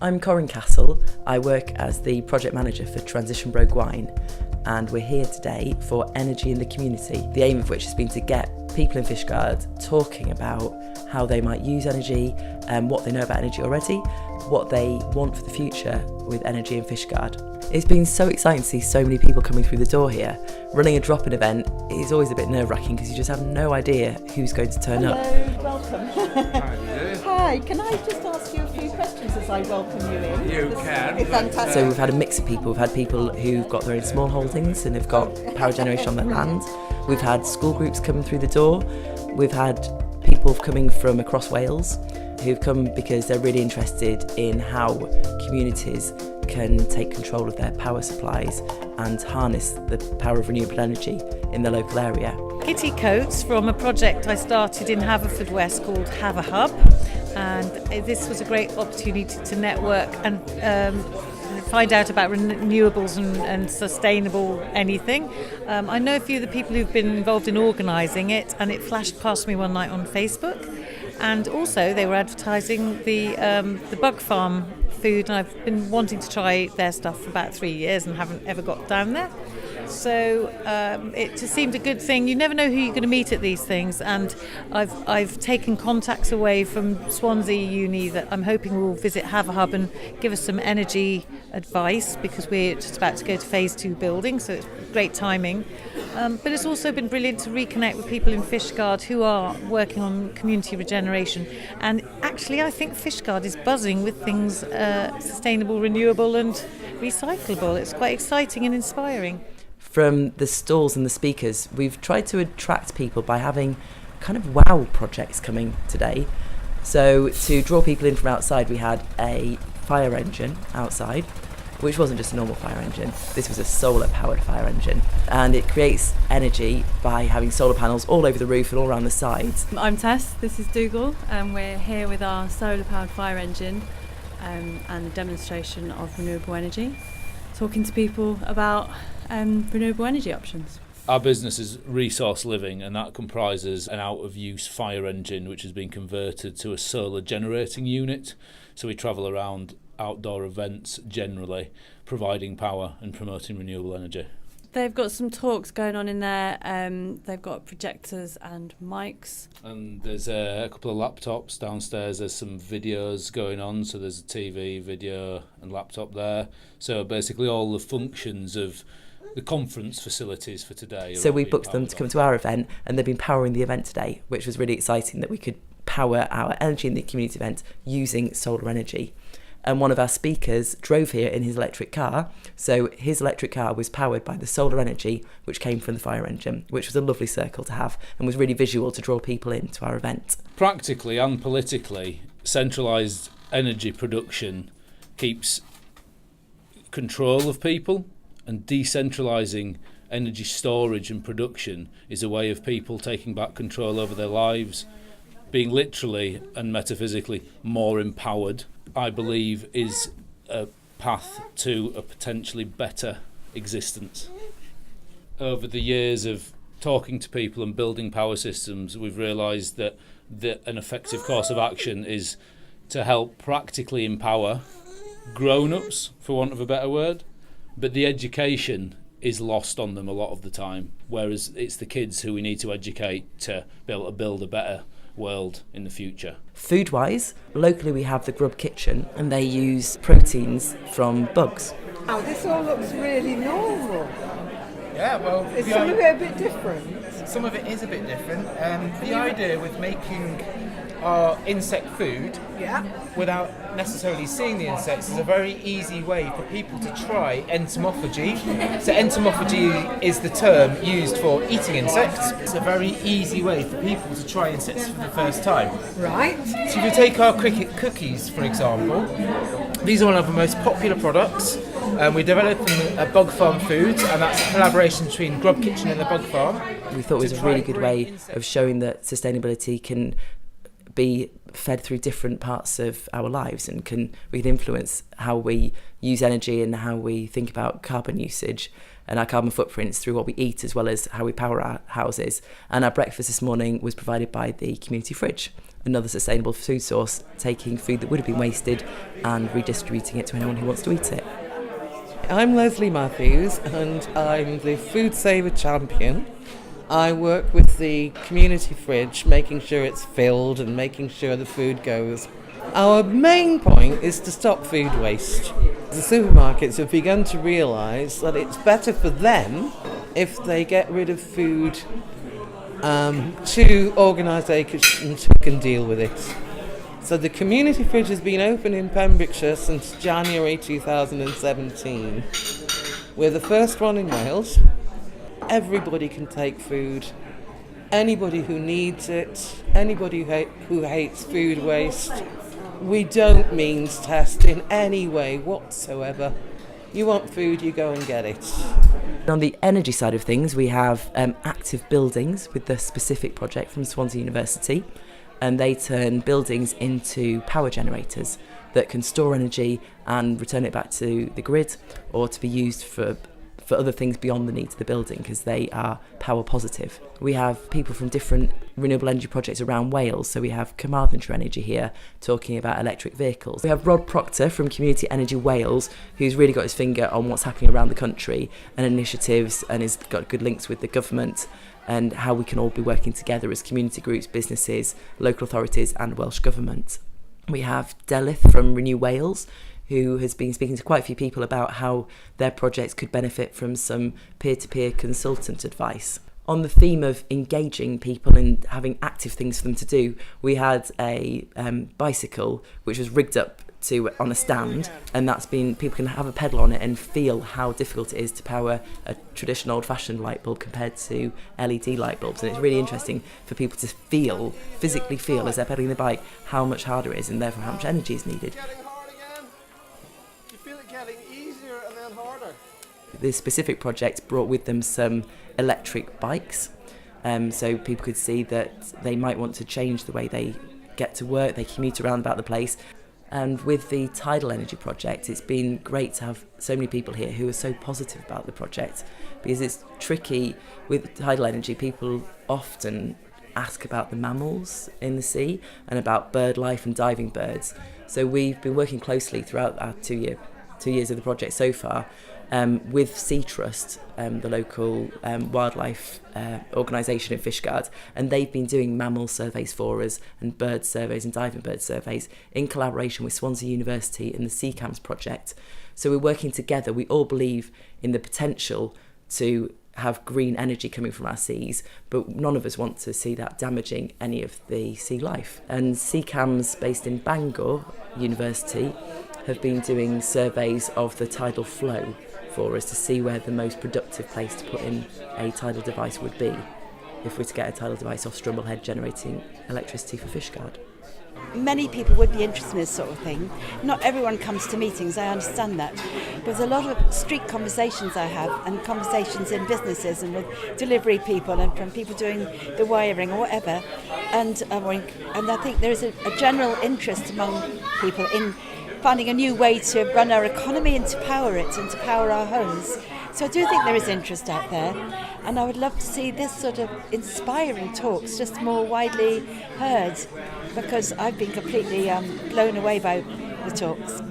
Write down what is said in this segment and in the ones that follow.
I'm Corinne Castle. I work as the project manager for Transition Bro Gwaun, and we're here today for energy in the community, the aim of which has been to get people in Fishguard talking about how they might use energy and what they know about energy already, what they want for the future with energy in Fishguard. It's been so exciting to see so many people coming through the door here. Running a drop-in event is always a bit nerve-wracking because you just have no idea who's going to turn up. Welcome. Hi, can I just ask you a few questions as I welcome you in? You can. It's fantastic. So we've had a mix of people. We've had people who've got their own small holdings and have got power generation on their land. We've had school groups coming through the door. We've had people coming from across Wales who've come because they're really interested in how communities can take control of their power supplies and harness the power of renewable energy in the local area. Kitty Coates from a project I started in Haverfordwest called Have a Hub, and this was a great opportunity to network and find out about renewables and sustainable anything. I know a few of the people who've been involved in organising it, and it flashed past me one night on Facebook. And also they were advertising the bug farm food, and I've been wanting to try their stuff for about 3 years and haven't ever got down there. So it just seemed a good thing. You never know who you're going to meet at these things, and I've taken contacts away from Swansea Uni that I'm hoping will visit Have a Hub and give us some energy advice, because we're just about to go to phase 2 building, so it's great timing. But it's also been brilliant to reconnect with people in Fishguard who are working on community regeneration. And actually I think Fishguard is buzzing with things sustainable, renewable and recyclable. It's quite exciting and inspiring. From the stalls and the speakers, we've tried to attract people by having kind of wow projects coming today. So to draw people in from outside, we had a fire engine outside, which wasn't just a normal fire engine. This was a solar-powered fire engine, and it creates energy by having solar panels all over the roof and all around the sides. I'm Tess, this is Dougal, and we're here with our solar-powered fire engine and a demonstration of renewable energy, talking to people about renewable energy options. Our business is Resource Living, and that comprises an out-of-use fire engine which has been converted to a solar generating unit. So we travel around outdoor events generally, providing power and promoting renewable energy. They've got some talks going on in there. They've got projectors and mics. And there's a couple of laptops downstairs. There's some videos going on. So there's a TV, video and laptop there. So basically all the functions of the conference facilities for today. So we booked them to come to our event, and they've been powering the event today, which was really exciting that we could power our energy in the community event using solar energy. And one of our speakers drove here in his electric car, so his electric car was powered by the solar energy which came from the fire engine, which was a lovely circle to have and was really visual to draw people into our event. Practically and politically, centralised energy production keeps control of people, and decentralising energy storage and production is a way of people taking back control over their lives, being literally and metaphysically more empowered. I believe is a path to a potentially better existence. Over the years of talking to people and building power systems, we've realised that an effective course of action is to help practically empower grown-ups, for want of a better word, but the education is lost on them a lot of the time, whereas it's the kids who we need to educate to be able to build a better world in the future. Food-wise, locally we have the Grub Kitchen, and they use proteins from bugs. Oh, this all looks really normal. Yeah, well, Is some of it a bit different? some of it is a bit different. The idea with making our insect food without necessarily seeing the insects is a very easy way for people to try entomophagy. So entomophagy is the term used for eating insects. It's a very easy way for people to try insects for the first time. Right. So if you take our cricket cookies, for example, these are one of the most popular products. We developed a Bug Farm Foods, and that's a collaboration between Grub Kitchen and the Bug Farm. We thought it was a really good way of showing that sustainability can be fed through different parts of our lives, and we can influence how we use energy and how we think about carbon usage and our carbon footprints through what we eat, as well as how we power our houses. And our breakfast this morning was provided by the community fridge, another sustainable food source, taking food that would have been wasted and redistributing it to anyone who wants to eat it. I'm Leslie Matthews and I'm the Food Saver Champion. I work with the community fridge, making sure it's filled and making sure the food goes. Our main point is to stop food waste. The supermarkets have begun to realise that it's better for them if they get rid of food to organisations who can deal with it. So the community fridge has been open in Pembrokeshire since January 2017. We're the first one in Wales. Everybody can take food. Anybody who needs it, anybody who hates food waste. We don't means test in any way whatsoever. You want food, you go and get it. On the energy side of things, we have active buildings with the specific project from Swansea University, and they turn buildings into power generators that can store energy and return it back to the grid, or to be used for other things beyond the needs of the building, because they are power positive. We have people from different renewable energy projects around Wales, so we have Carmarthenshire Energy here talking about electric vehicles. We have Rod Proctor from Community Energy Wales, who's really got his finger on what's happening around the country and initiatives, and has got good links with the government and how we can all be working together as community groups, businesses, local authorities and Welsh Government. We have Delith from Renew Wales, who has been speaking to quite a few people about how their projects could benefit from some peer-to-peer consultant advice. On the theme of engaging people and having active things for them to do, we had a bicycle which was rigged up on a stand, and people can have a pedal on it and feel how difficult it is to power a traditional old-fashioned light bulb compared to LED light bulbs. And it's really interesting for people to physically feel as they're pedaling the bike, how much harder it is and therefore how much energy is needed. The specific project brought with them some electric bikes, so people could see that they might want to change the way they get to work, they commute around about the place. And with the tidal energy project, it's been great to have so many people here who are so positive about the project, because it's tricky with tidal energy. People often ask about the mammals in the sea and about bird life and diving birds. So we've been working closely throughout our 2 years of the project so far with Sea Trust, the local wildlife organisation in Fishguard, and they've been doing mammal surveys for us and bird surveys and diving bird surveys in collaboration with Swansea University and the Sea Camps project. So we're working together. We all believe in the potential to have green energy coming from our seas, but none of us want to see that damaging any of the sea life. And Sea Camps, based in Bangor University, have been doing surveys of the tidal flow for us to see where the most productive place to put in a tidal device would be if we're to get a tidal device off Strumblehead generating electricity for Fishguard. Many people would be interested in this sort of thing. Not everyone comes to meetings, I understand that. But there's a lot of street conversations I have, and conversations in businesses and with delivery people and from people doing the wiring or whatever. And I think there is a general interest among people in finding a new way to run our economy and to power it and to power our homes. So I do think there is interest out there, and I would love to see this sort of inspiring talks just more widely heard, because I've been completely blown away by the talks.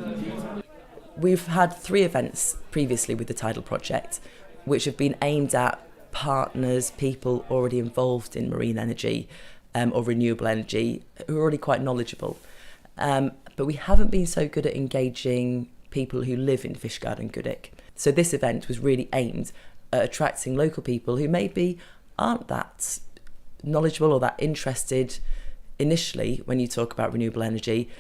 We've had 3 events previously with the Tidal Project, which have been aimed at partners, people already involved in marine energy or renewable energy, who are already quite knowledgeable. But we haven't been so good at engaging people who live in Fishguard and Goodwick. So this event was really aimed at attracting local people who maybe aren't that knowledgeable or that interested initially when you talk about renewable energy,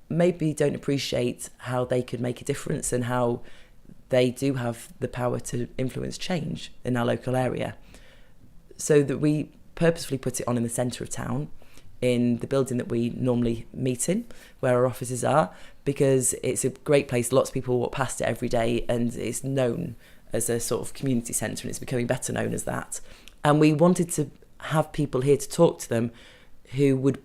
maybe don't appreciate how they could make a difference and how they do have the power to influence change in our local area. So that we purposefully put it on in the centre of town, in the building that we normally meet in, where our offices are, because it's a great place. Lots of people walk past it every day, and it's known as a sort of community centre, and it's becoming better known as that. And we wanted to have people here to talk to them who would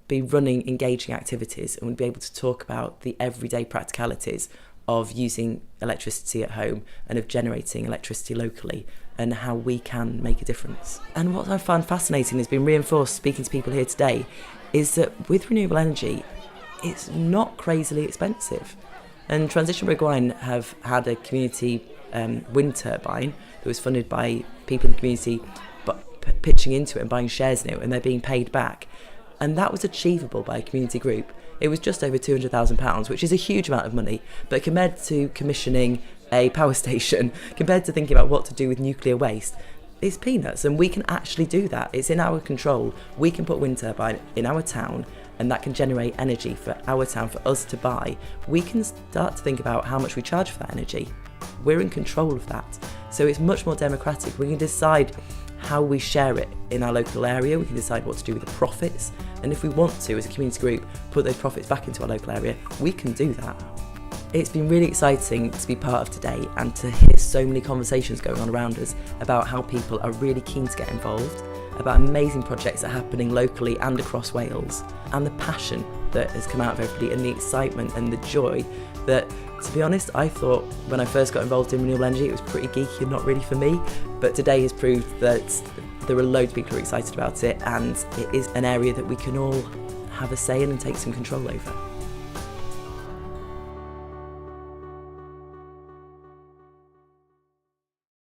be running engaging activities and we'd be able to talk about the everyday practicalities of using electricity at home and of generating electricity locally and how we can make a difference. And what I found fascinating has been reinforced speaking to people here today is that with renewable energy, it's not crazily expensive. And Transition Bro Gwaun have had a community wind turbine that was funded by people in the community but pitching into it and buying shares in it, and they're being paid back. And that was achievable by a community group. It was just over £200,000, which is a huge amount of money, but compared to commissioning a power station, compared to thinking about what to do with nuclear waste, it's peanuts, and we can actually do that. It's in our control. We can put wind turbine in our town, and that can generate energy for our town, for us to buy. We can start to think about how much we charge for that energy. We're in control of that. So it's much more democratic. We can decide how we share it in our local area. We can decide what to do with the profits. And if we want to, as a community group, put those profits back into our local area, we can do that. It's been really exciting to be part of today and to hear so many conversations going on around us about how people are really keen to get involved, about amazing projects that are happening locally and across Wales, and the passion that has come out of everybody and the excitement and the joy that, to be honest, I thought when I first got involved in renewable energy it was pretty geeky and not really for me, but today has proved that there are loads of people who are excited about it, and it is an area that we can all have a say in and take some control over.